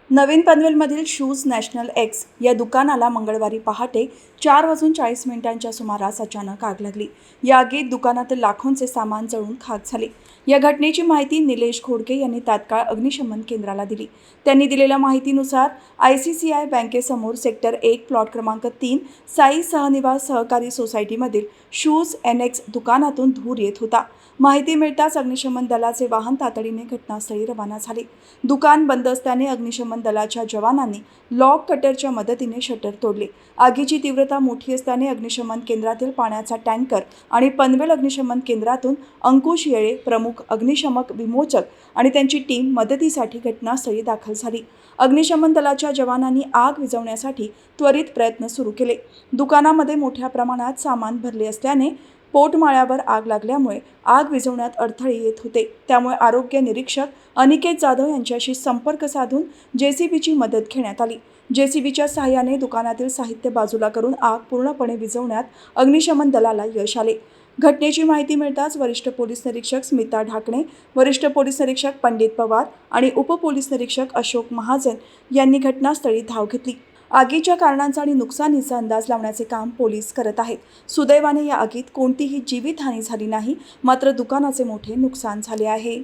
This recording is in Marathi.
नवीन पनवेलमधील शूज नॅशनल एक्स या दुकानाला मंगळवारी पहाटे 4:40 सुमारास अचानक आग लागली. या आगीत दुकानातील लाखोंचे सामान जळून खाक झाले. या घटनेची माहिती निलेश घोडके यांनी तात्काळ अग्निशमन केंद्राला दिली. त्यांनी दिलेल्या माहितीनुसार ICICI बँकेसमोर सेक्टर 1 प्लॉट क्रमांक 3 साई सहनिवास सहकारी सोसायटीमधील शूज NX दुकानातून धूर येत होता. माहिती मिळताच अग्निशमन दलाचे वाहन तातडीने घटनास्थळी रवाना झाले. दुकान बंद असल्याने अग्निशमन दलाच्या जवानांनी लॉक कटरच्या मदतीने शटर तोडले. आगीची तीव्रता मोठी असल्याने अग्निशमन केंद्रातील पाण्याचा टँकर आणि पनवेल अग्निशमन केंद्रातून अंकुश येळे, प्रमुख अग्निशमक विमोचक आणि त्यांची टीम मदतीसाठी घटनास्थळी दाखल झाली. अग्निशमन दलाच्या जवानांनी आग विझवण्यासाठी त्वरित प्रयत्न सुरू केले. दुकानामध्ये मोठ्या प्रमाणात सामान भरले असल्याने पोटमाळ्यावर आग लागल्यामुळे आग विझवण्यात अडथळे येत होते. त्यामुळे आरोग्य निरीक्षक अनिकेत जाधव यांच्याशी संपर्क साधून JCBची मदत घेण्यात आली. JCBच्या सहाय्याने दुकानातील साहित्य बाजूला करून आग पूर्णपणे विझवण्यात अग्निशमन दलाला यश आले. घटनेची माहिती मिळताच वरिष्ठ पोलीस निरीक्षक स्मिता ढाकणे, वरिष्ठ पोलीस निरीक्षक पंडित पवार आणि उपपोलीस निरीक्षक अशोक महाजन यांनी घटनास्थळी धाव घेतली. आगीच्या कारणांचा आणि नुकसानीचा अंदाज लावण्याचे काम पोलीस करत आहेत. सुदैवाने या आगीत कोणतीही जीवितहानी झाली नाही, मात्र दुकानाचे मोठे नुकसान झाले आहे.